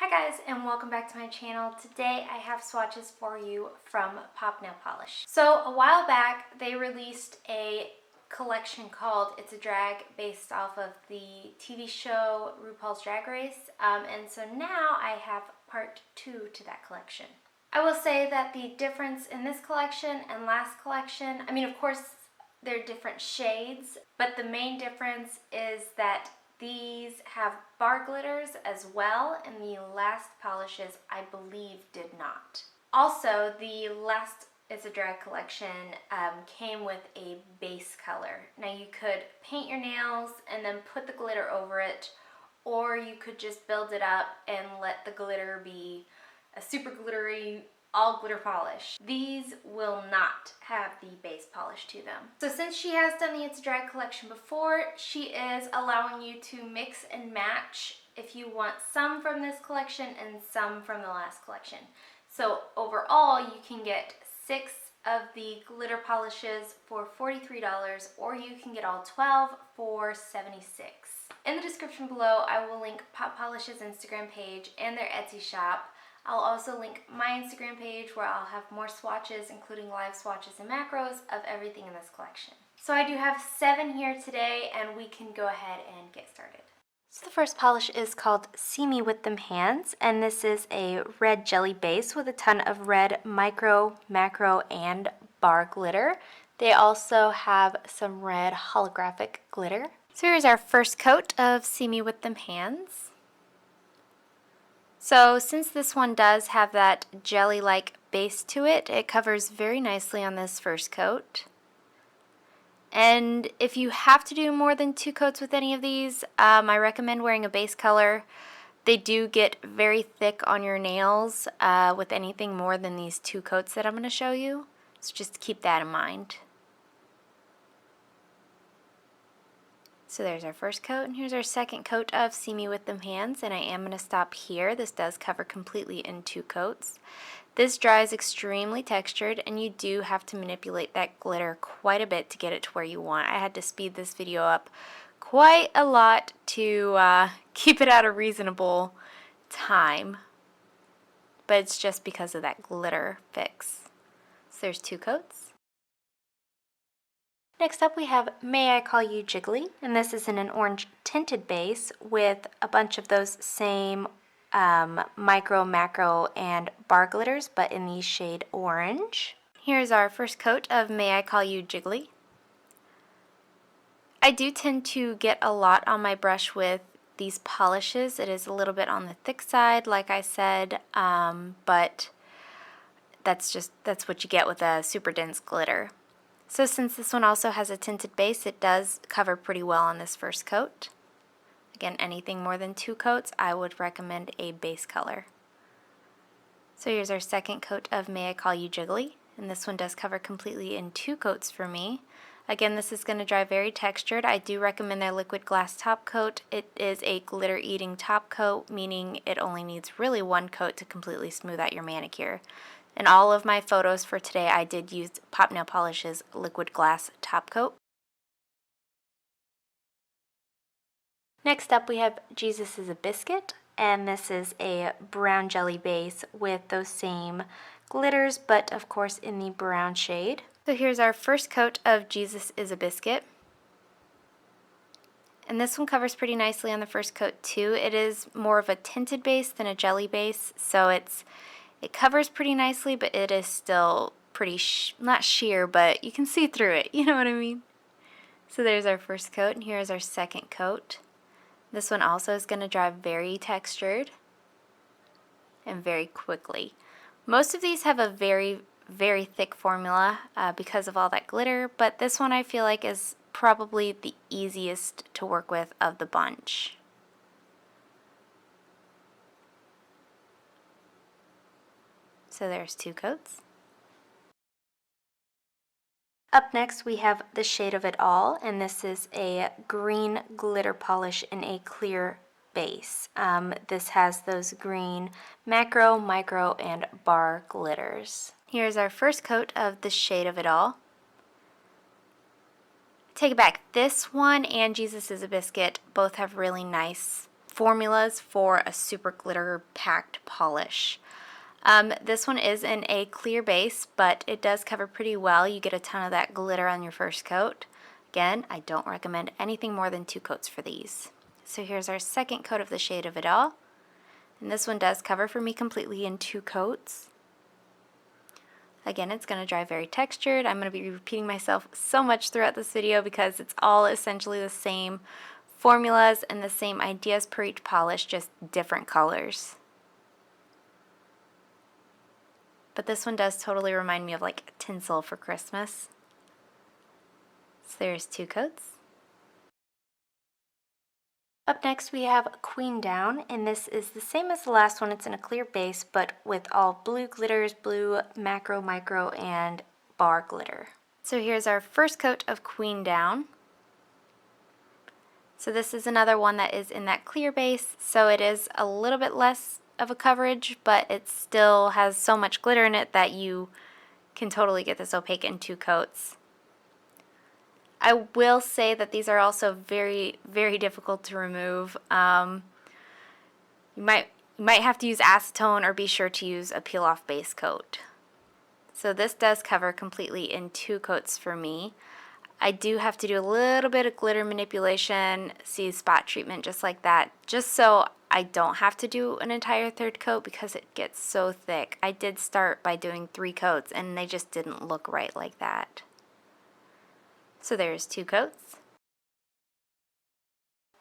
Hi guys, and welcome back to my channel. Today I have swatches for you from Pop Nail Polish. So a while back they released a collection called It's a Drag based off of the TV show RuPaul's Drag Race, and so now I have part 2 to that collection. I will say that the difference in this collection and last collection, I mean of course they're different shades, but the main difference is that these have bar glitters as well, and the last polishes, I believe, did not. Also, the last It's a Drag collection came with a base color. Now you could paint your nails and then put the glitter over it, or you could just build it up and let the glitter be a super glittery all glitter polish. These will not have the base polish to them. So since she has done the It's a Drag collection before, she is allowing you to mix and match if you want some from this collection and some from the last collection. So overall, you can get 6 of the glitter polishes for $43, or you can get all 12 for $76. In the description below, I will link Pop Polish's Instagram page and their Etsy shop. I'll also link my Instagram page where I'll have more swatches, including live swatches and macros of everything in this collection. So I do have 7 here today, and we can go ahead and get started. So the first polish is called See Me With Them Hands, and this is a red jelly base with a ton of red micro, macro, and bar glitter. They also have some red holographic glitter. So here's our first coat of See Me With Them Hands. So since this one does have that jelly-like base to it, it covers very nicely on this first coat. And if you have to do more than 2 coats with any of these, I recommend wearing a base color. They do get very thick on your nails with anything more than these 2 coats that I'm going to show you. So just keep that in mind. So there's our first coat, and here's our second coat of See Me With Them Hands, and I am going to stop here. This does cover completely in 2 coats. This dries extremely textured, and you do have to manipulate that glitter quite a bit to get it to where you want. I had to speed this video up quite a lot to keep it at a reasonable time, but it's just because of that glitter fix. So there's 2 coats. Next up we have May I Call You Jiggly, and this is in an orange tinted base with a bunch of those same micro, macro, and bar glitters, but in the shade orange. Here's our first coat of May I Call You Jiggly. I do tend to get a lot on my brush with these polishes. It is a little bit on the thick side, like I said, but that's what you get with a super dense glitter. So since this one also has a tinted base, it does cover pretty well on this first coat. Again, anything more than 2 coats, I would recommend a base color. So here's our second coat of May I Call You Jiggly, and this one does cover completely in 2 coats for me. Again, this is going to dry very textured. I do recommend their liquid glass top coat. It is a glitter eating top coat, meaning it only needs really 1 coat to completely smooth out your manicure. In all of my photos for today, I did use Pop Nail Polish's liquid glass top coat. Next up we have Jesus Is A Biscuit, and this is a brown jelly base with those same glitters, but of course in the brown shade. So here's our first coat of Jesus Is A Biscuit. And this one covers pretty nicely on the first coat too. It is more of a tinted base than a jelly base, so it covers pretty nicely, but it is still pretty, not sheer, but you can see through it, you know what I mean? So there's our first coat, and here's our second coat. This one also is going to dry very textured and very quickly. Most of these have a very, very thick formula because of all that glitter, but this one I feel like is probably the easiest to work with of the bunch. So there's 2 coats. Up next we have the shade of it all, and this is a green glitter polish in a clear base. This has those green macro, micro, and bar glitters. Here's our first coat of the shade of it all. Take it back, this one and Jesus Is A Biscuit both have really nice formulas for a super glitter packed polish. This one is in a clear base, but it does cover pretty well. You get a ton of that glitter on your first coat. Again, I don't recommend anything more than 2 coats for these. So here's our second coat of the shade of it all. And this one does cover for me completely in 2 coats. Again, it's going to dry very textured. I'm going to be repeating myself so much throughout this video because it's all essentially the same formulas and the same ideas per each polish, just different colors. But this one does totally remind me of like tinsel for Christmas. So there's 2 coats. Up next we have Queen Down, and this is the same as the last one. It's in a clear base, but with all blue glitters, blue macro, micro, and bar glitter. So here's our first coat of Queen Down. So this is another one that is in that clear base, so it is a little bit less of a coverage, but it still has so much glitter in it that you can totally get this opaque in 2 coats. I will say that these are also very, very difficult to remove. You might have to use acetone or be sure to use a peel-off base coat. So this does cover completely in 2 coats for me. I do have to do a little bit of glitter manipulation, see spot treatment just like that, just so I don't have to do an entire 3rd coat because it gets so thick. I did start by doing 3 coats and they just didn't look right like that. So there's 2 coats.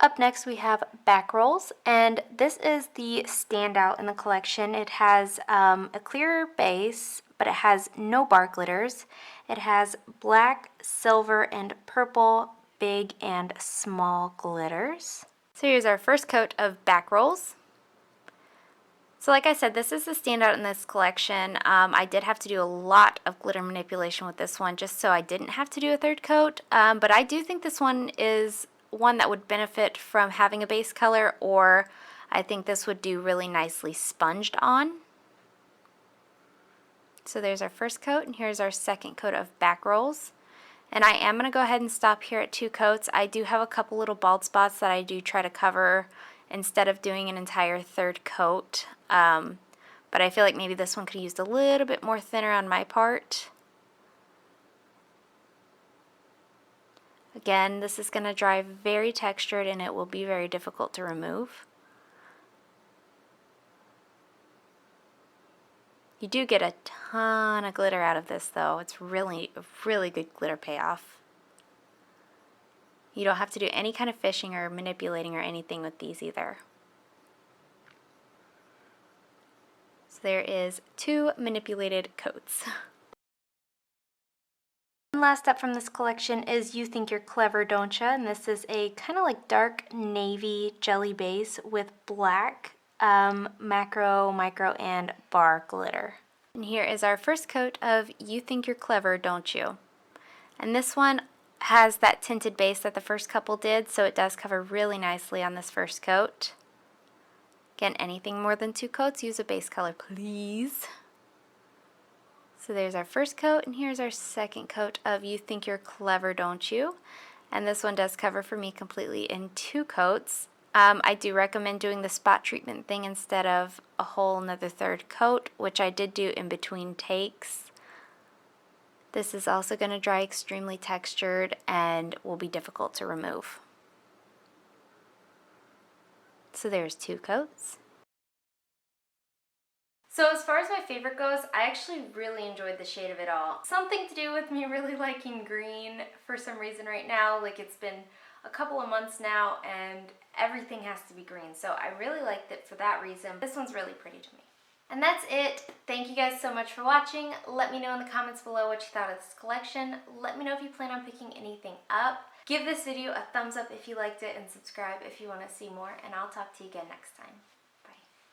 Up next we have Back Rolls, and this is the standout in the collection. It has a clearer base, but it has no bar glitters. It has black, silver, and purple big and small glitters. So here's our first coat of Back Rolls. So like I said, this is the standout in this collection. I did have to do a lot of glitter manipulation with this one just so I didn't have to do a 3rd coat, but I do think this one is one that would benefit from having a base color, or I think this would do really nicely sponged on. So there's our first coat, and here's our second coat of Back Rolls. And I am going to go ahead and stop here at 2 coats. I do have a couple little bald spots that I do try to cover instead of doing an entire 3rd coat. But I feel like maybe this one could have used a little bit more thinner on my part. Again, this is going to dry very textured and it will be very difficult to remove. You do get a ton of glitter out of this though. It's really a really good glitter payoff. You don't have to do any kind of fishing or manipulating or anything with these either. So there is 2 manipulated coats. And last up from this collection is You Think You're Clever, Don't Ya? And this is a kind of like dark navy jelly base with black macro, micro, and bar glitter. And here is our first coat of You Think You're Clever, Don't You? And this one has that tinted base that the first couple did, so it does cover really nicely on this first coat. Again, anything more than 2 coats, use a base color, please. So there's our first coat, and here's our second coat of You Think You're Clever, Don't You? And this one does cover for me completely in 2 coats. I do recommend doing the spot treatment thing instead of a whole another 3rd coat, which I did do in between takes. This is also going to dry extremely textured and will be difficult to remove. So there's 2 coats. So as far as my favorite goes, I actually really enjoyed the shade of it all. Something to do with me really liking green for some reason right now. Like, it's been a couple of months now and everything has to be green. So I really liked it for that reason. This one's really pretty to me. And that's it. Thank you guys so much for watching. Let me know in the comments below what you thought of this collection. Let me know if you plan on picking anything up. Give this video a thumbs up if you liked it and subscribe if you want to see more. And I'll talk to you again next time.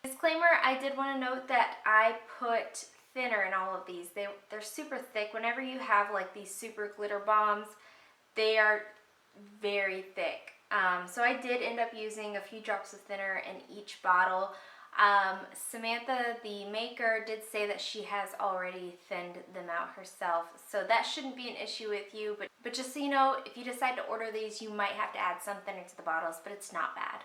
Disclaimer, I did want to note that I put thinner in all of these. They're super thick. Whenever you have like these super glitter bombs, they are very thick. So I did end up using a few drops of thinner in each bottle. Samantha, the maker, did say that she has already thinned them out herself. So that shouldn't be an issue with you. But just so you know, if you decide to order these, you might have to add some thinner to the bottles, but it's not bad.